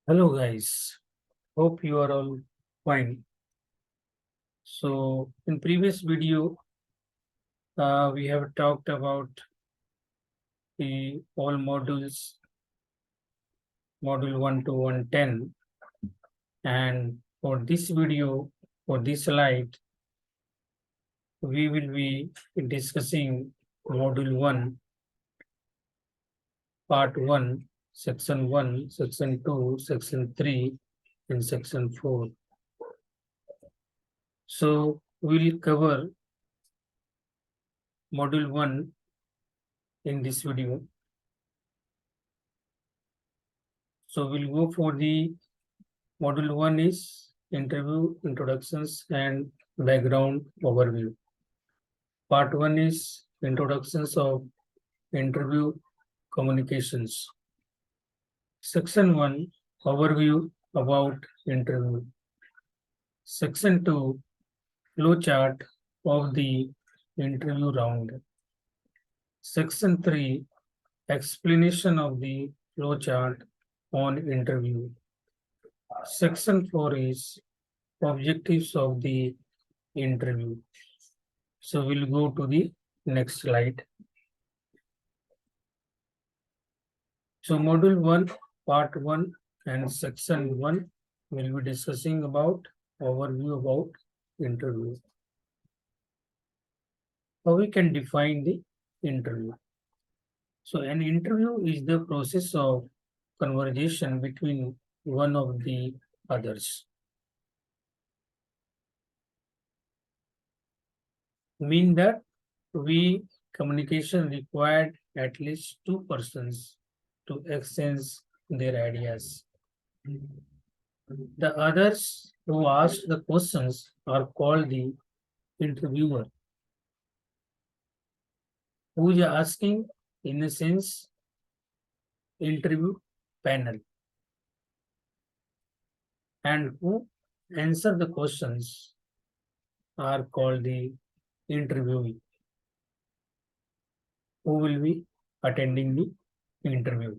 Hello guys, hope you are all fine. So in previous video, we have talked about the all modules, module 1 to 110, and for this video, for this slide, we will be discussing module 1, part 1, section 1, section 2, section 3, and section 4. So we'll cover module 1 in this video. So we'll go for the module 1 is interview, introductions, and background overview. Part 1 is introductions of interview communications. Section 1, overview about interview. Section 2, flowchart of the interview round. Section 3, explanation of the flowchart on interview. Section 4 is objectives of the interview. So we'll go to the next slide. So module 1, part 1 and section 1 will be discussing about overview about interview. How we can define the interview. So an interview is the process of conversation between one of the others. Mean that communication required at least two persons to exchange their ideas. The others who ask the questions are called the interviewer. Who is asking, in a sense, interview panel. And who answer the questions are called the interviewee, who will be attending the interview.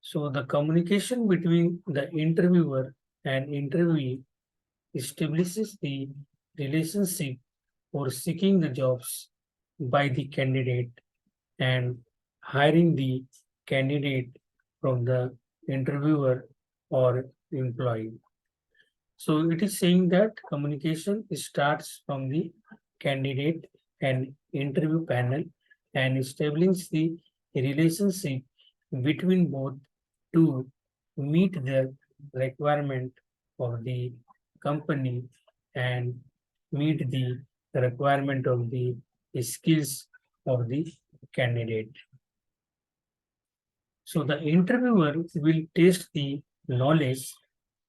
So the communication between the interviewer and interviewee establishes the relationship for seeking the jobs by the candidate and hiring the candidate from the interviewer or employee. So it is saying that communication starts from the candidate and interview panel and establish the relationship between both to meet the requirement of the company and meet the requirement of the skills of the candidate. So the interviewer will test the knowledge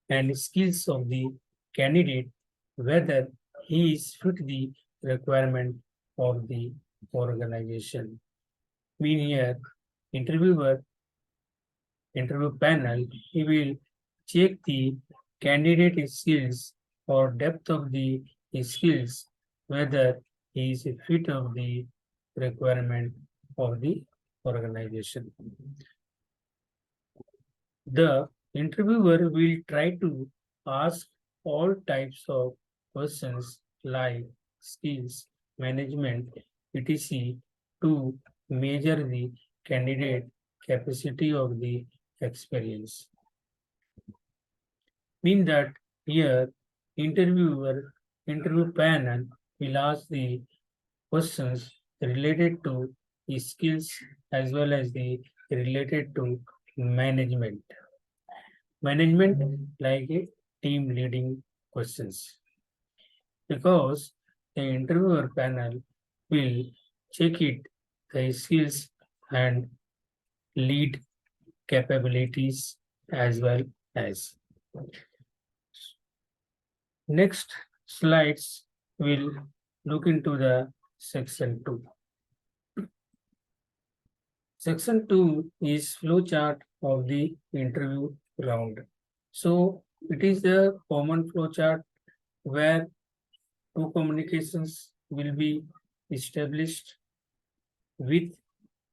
and skills of the candidate, whether he is fit the requirement of the organization. Mean here, interviewer, interview panel, he will check the candidate skills or depth of the skills, whether he is a fit of the requirement of the organization. The interviewer will try to ask all types of questions like skills, management, etc. to measure the candidate capacity of the experience. Mean that here interview panel will ask the questions related to the skills as well as the related to management. Management like a team leading questions. Because the interviewer panel will check it, the skills and lead capabilities as well as. Next slides will look into the section 2. Section 2 is flowchart of the interview round. So it is the common flowchart where two communications will be established with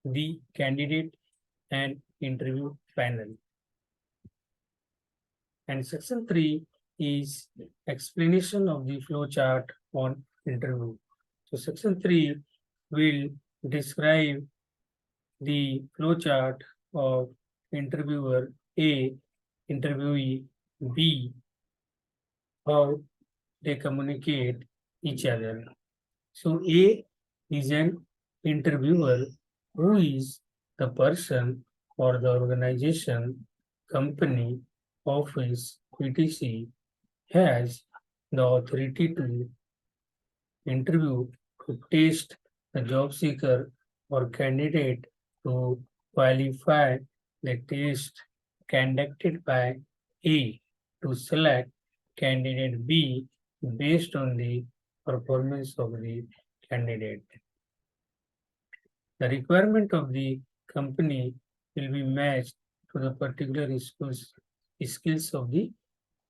the candidate and interview panel. And section 3 is explanation of the flow chart on interview. So section 3 will describe the flow chart of interviewer A, interviewee B, how they communicate each other. So A is an interviewer who is the person or the organization, company, office, etc. has the authority to interview, to test the job seeker or candidate, to qualify the test conducted by A, to select candidate B based on the performance of the candidate. The requirement of the company will be matched to the particular skills of the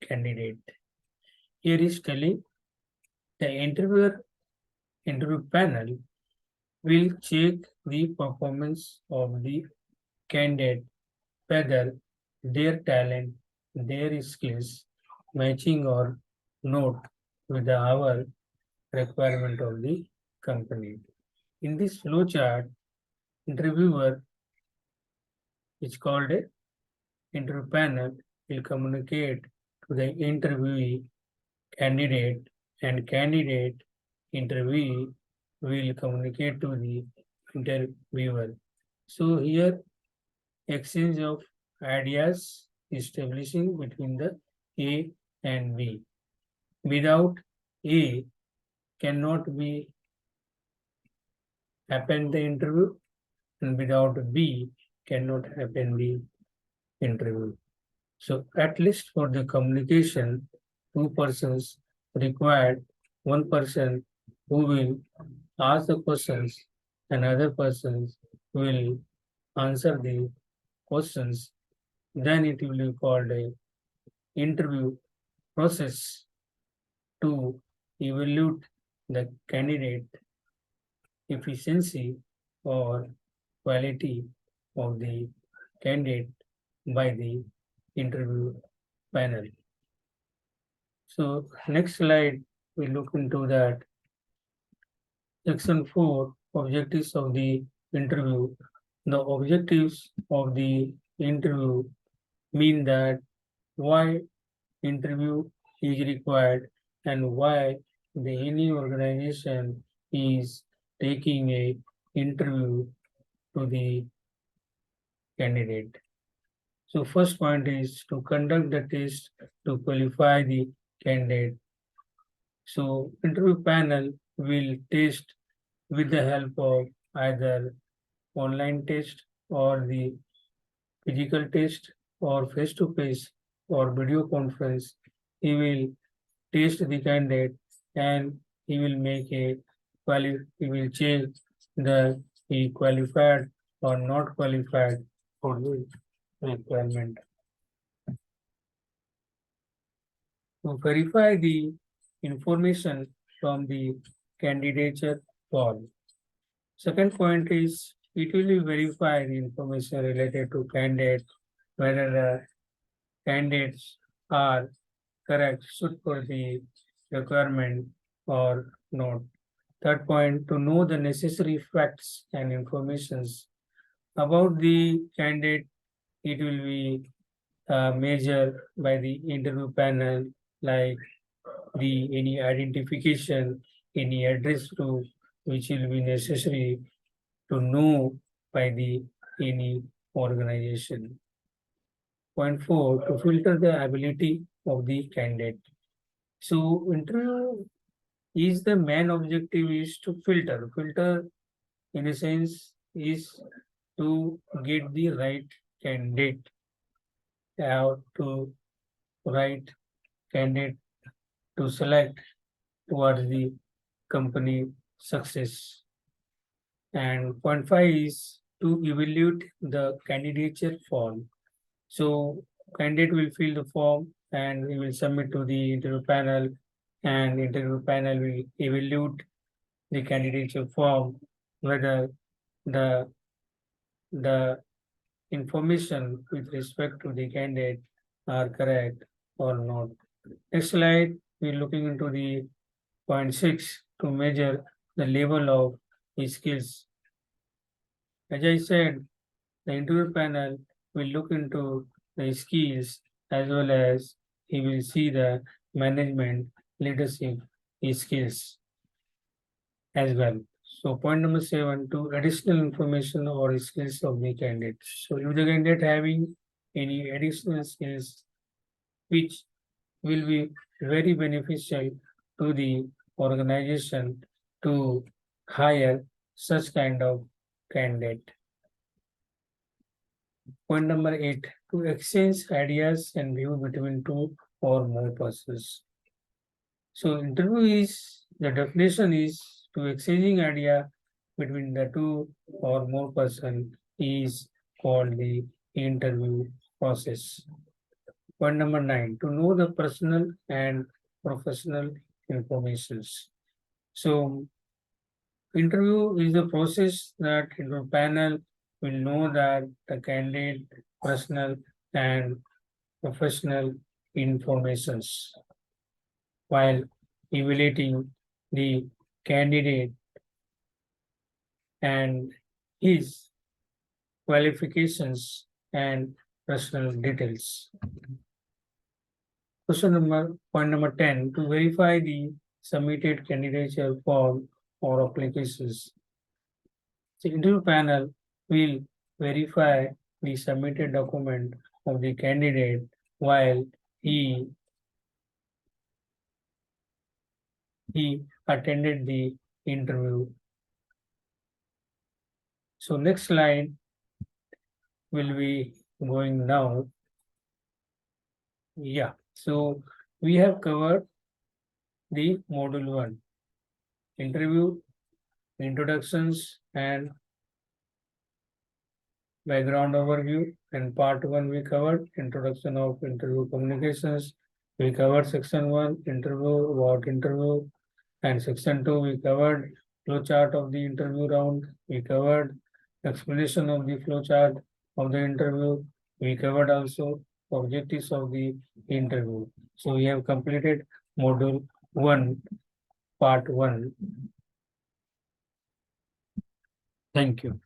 candidate. Here is telling the interview panel will check the performance of the candidate, whether their talent, their skills matching or not with the our requirement of the company. In this flowchart, interviewer is called a interview panel will communicate to the interviewee candidate and candidate interviewee will communicate to the interviewer. So here exchange of ideas establishing between the A and B. Without A cannot be happen the interview and without B cannot happen the interview. So at least for the communication, two persons required, one person who will ask the questions, another person will answer the questions, then it will be called a interview process to evaluate the candidate efficiency or quality of the candidate by the interview panel. So next slide, we look into that. Section 4, objectives of the interview. The objectives of the interview mean that why interview is required and why any organization is taking a interview to the candidate. So first point is to conduct the test to qualify the candidate. So interview panel will test with the help of either online test or the physical test or face-to-face or video conference. He will test the candidate and he will make a he will check the he qualified or not qualified for the requirement. To verify the information from the candidature form. Second point is it will verify the information related to candidate, whether the candidates are correct, suit for the requirement or not. Third point, to know the necessary facts and informations about the candidate, it will be measured by the interview panel, like the any identification, any address proof, which will be necessary to know by the any organization. Point 4, to filter the ability of the candidate. So interview is the main objective is to filter. Filter in a sense is to get the right candidate, to right candidate to select towards the company success. And point 5 is to evaluate the candidature form. So candidate will fill the form and he will submit to the interview panel, and interview panel will evaluate the candidature form whether the the information with respect to the candidate are correct or not. Next slide, we're looking into the point 6 to measure the level of skills. As I said, the interview panel will look into the skills as well as he will see the management leadership skills as well. So point number 7, to additional information or skills of the candidate. So if the candidate having any additional skills which will be very beneficial to the organization to hire such kind of candidate. Point number 8, to exchange ideas and view between two or more persons. So interview is, the definition is to exchanging idea between the two or more person is called the interview process. Point number 9, to know the personal and professional informations. So interview is the process that the panel will know that the candidate personal and professional informations while evaluating the candidate and his qualifications and personal details. Point number 10, to verify the submitted candidature form or applications. The interview panel will verify the submitted document of the candidate while he attended the interview. So next slide will be going now. Yeah, so we have covered the module 1, interview, introductions and background overview. And part 1 we covered introduction of interview communications. We covered section 1, interview, about interview, and section 2 we covered flow chart of the interview round. We covered explanation of the flow chart of the interview. We covered also objectives of the interview. So we have completed module 1, part 1. Thank you.